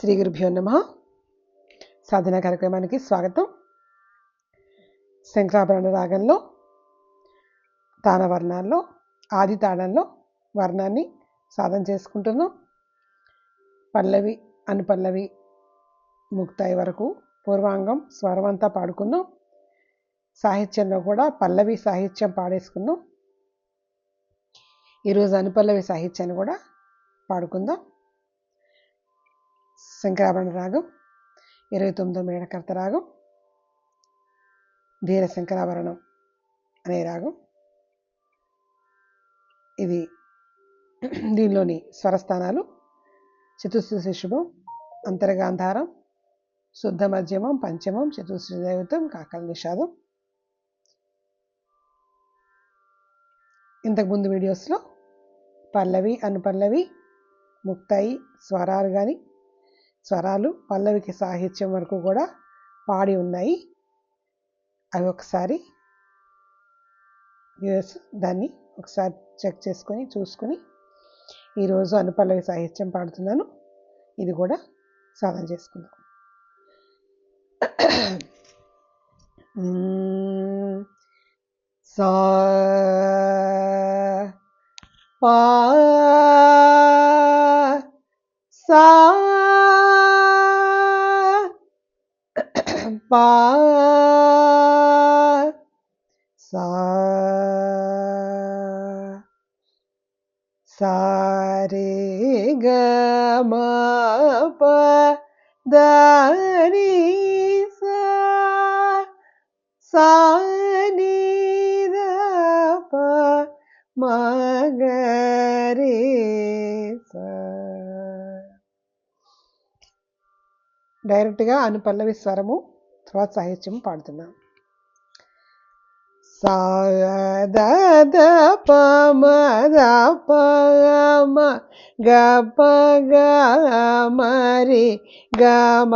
శ్రీ గురుభ్యో నమః. సాధన కార్యక్రమానికి స్వాగతం. శంకరాభరణ రాగంలో తానవర్ణాల్లో ఆది తాళంలో వర్ణాన్ని సాధన చేసుకుంటున్నాం. పల్లవి అనుపల్లవి ముక్తాయి వరకు పూర్వాంగం స్వరమంతా పాడుకున్నాం. సాహిత్యంలో కూడా పల్లవి సాహిత్యం పాడేసుకున్నాం. ఈరోజు అనుపల్లవి సాహిత్యాన్ని కూడా పాడుకుందాం. శంకరాభరణ రాగం 29వ మేళకర్త రాగం, ధీర శంకరాభరణం అనే రాగం. ఇది దీనిలోని స్వరస్థానాలు చతుశ్రుతి శుభం, అంతర్గాంధారం, శుద్ధ మధ్యమం, పంచమం, చతుశ్రుతి దైవతం, కాకల నిషాదం. ఇంతకుముందు వీడియోస్లో పల్లవి అనుపల్లవి ముక్తాయి స్వరాలు కానీ స్వరాలు పల్లవికి సాహిత్యం వరకు కూడా పాడి ఉన్నాయి. అవి ఒకసారి దాన్ని ఒకసారి చెక్ చేసుకొని చూసుకొని ఈరోజు అనుపల్లవి సాహిత్యం పాడుతున్నాను. ఇది కూడా సాధన చేసుకుందాం. సా పా సా పా సా సా రే గ మ ప ద ని సా సా ని ద ప మ గ రే సా. డైరెక్ట్గా అనుపల్లవి స్వరము తర్వాత సాహిత్యం పాడుతున్నాం. సా ద ద ప మ ద ప మ గ ప గ మ రి గ మ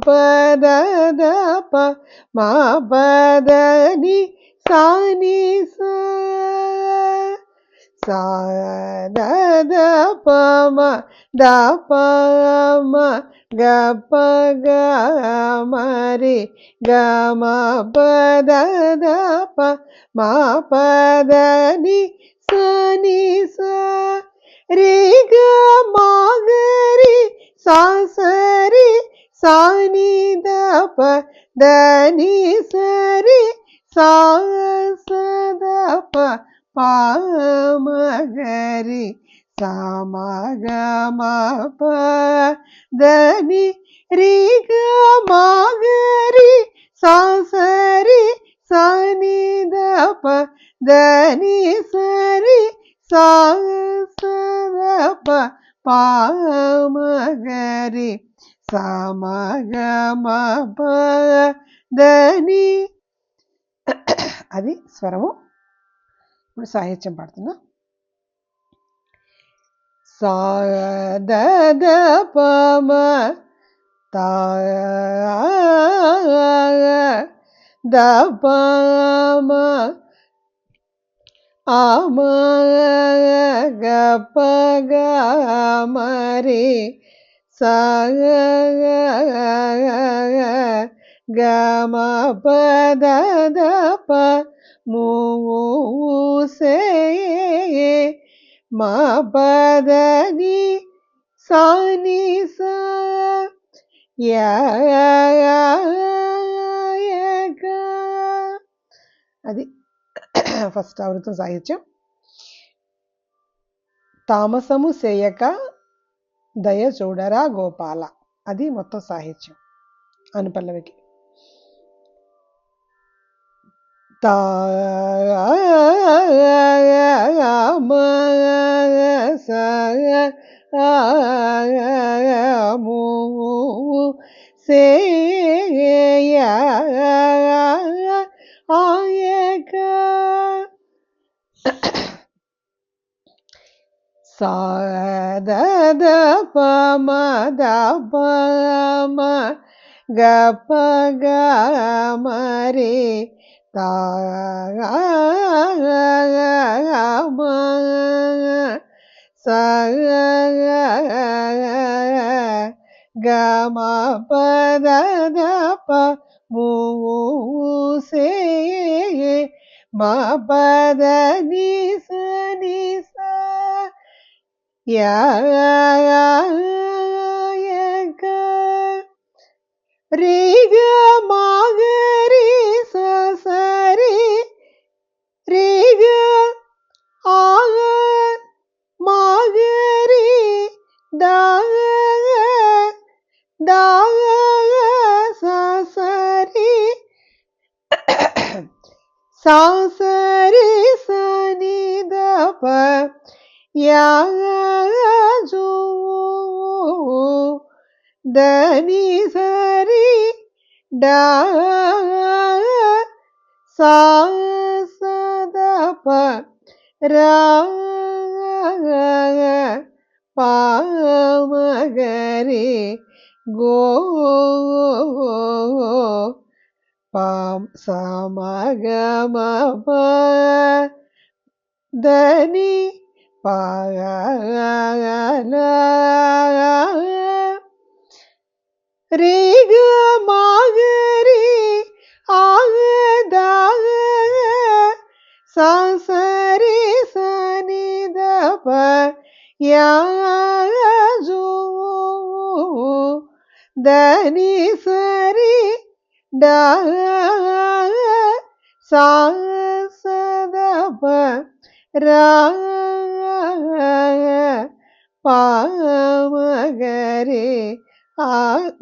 ప ద ద ప మ ప ద ని సా ని సా. సా ద ద ప మ ద ప మ గ ప గ మ రి గ మ ప ద ద ప మ ప ద ని సా ని సా. రి గ మ గ రి సా స రి సా ని ద ప ద ని స రి సా స ద ప ప మ గ రి సా మ గ మ ప ద ని రి గ మ గ రి సా స రి సా ని ద ప ద ని స రి సా స ద ప ప మ గ రి సా మ గ మ ప ద ని. అది స్వరము. ఇప్పుడు సాహిత్యం పాడుతున్నా. సా ద ద ప మ తా ద ప మ ఆ మ గ ప గ మ రి సా గ మ ప ద ద ప ము సే మ ప ద ని సా ని సా. యా అది ఫస్ట్ ఆవృతం సాహిత్యం. తామసము సేయక దయ చూడరా గోపాల, అది మొత్తం సాహిత్యం అనుపల్లవికి. తా మ స ము సే ఆయక. సా ద ద ప మ ద ప మ గ ప గ మ రి తా మ స గమ పద దప మూసే మా పద నిస నిస యా రే గ మా గ రే స స రే రే గ ఆ గ మా గ రే దా దా స స రే సా స రే స ని ద ప యా జో ద ని స రి డా సా స ద ప రా పా మ గ రే గో పాం స మ గ మ ప ద ని పా ల రే గ మా గ రే ఆ గ దా సా స రే స ని ద ప యా జో ద ని స రి డా సా స ద ప రా పా మ గ రే ఆ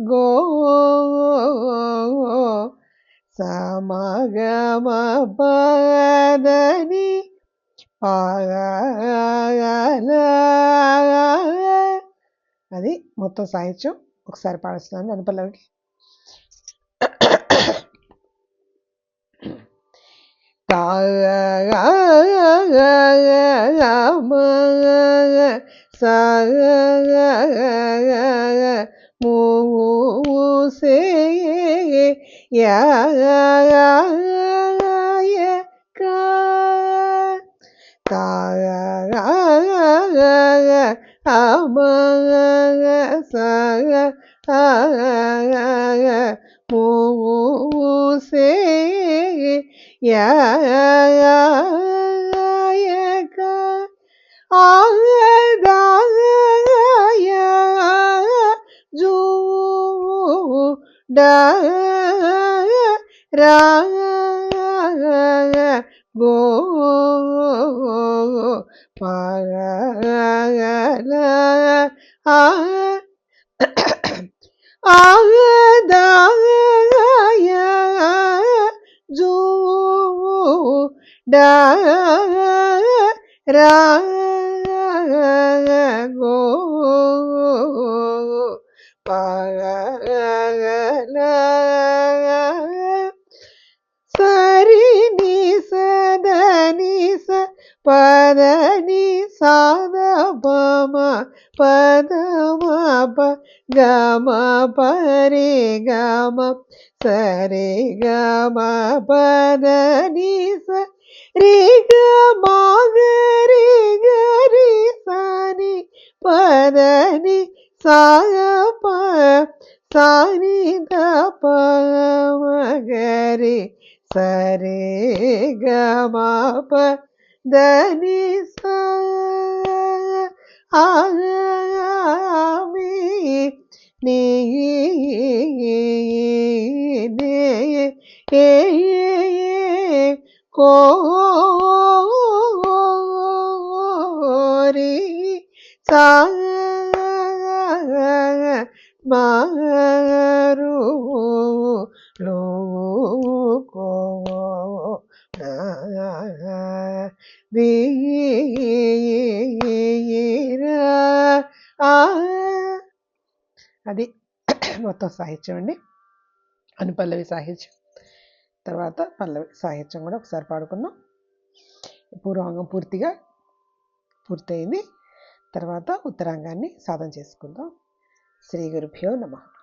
గో స మ గ మ ప ద ని పా ల అది మొత్తం సాహిత్యం. ఒకసారి పాడుస్తున్నాను అనుపల్లవికి. తా మ స మూ సే యా కా తా మ స మూ సే యా కా ఆ దా యా జో డా రా గో పా ల ఆ దా యా జో డా రా గో పా ల సరి ని స ద ని స ప ద ని సా ద ప మ ప ద మ ప గ మ ప రే గ మ స రే గ మ ప ద ని స రే గ మా గ రే గ రే సా ని ప ద ని సా ప సా ని ద ప మ గ రే స రే గ మ ప ద ని సా ఆ మీ నీ నే ఏ కో రి సా మా రు లో కో రి రా అది మొత్తం సాహిత్యం అండి. అనుపల్లవి సాహిత్యం. తర్వాత పల్లవి సాహిత్యం కూడా ఒకసారి పాడుకుందాం. పూర్వాంగం పూర్తిగా పూర్తయింది. తర్వాత ఉత్తరాంగాన్ని సాధన చేసుకుందాం. శ్రీ గురుభ్యో నమః.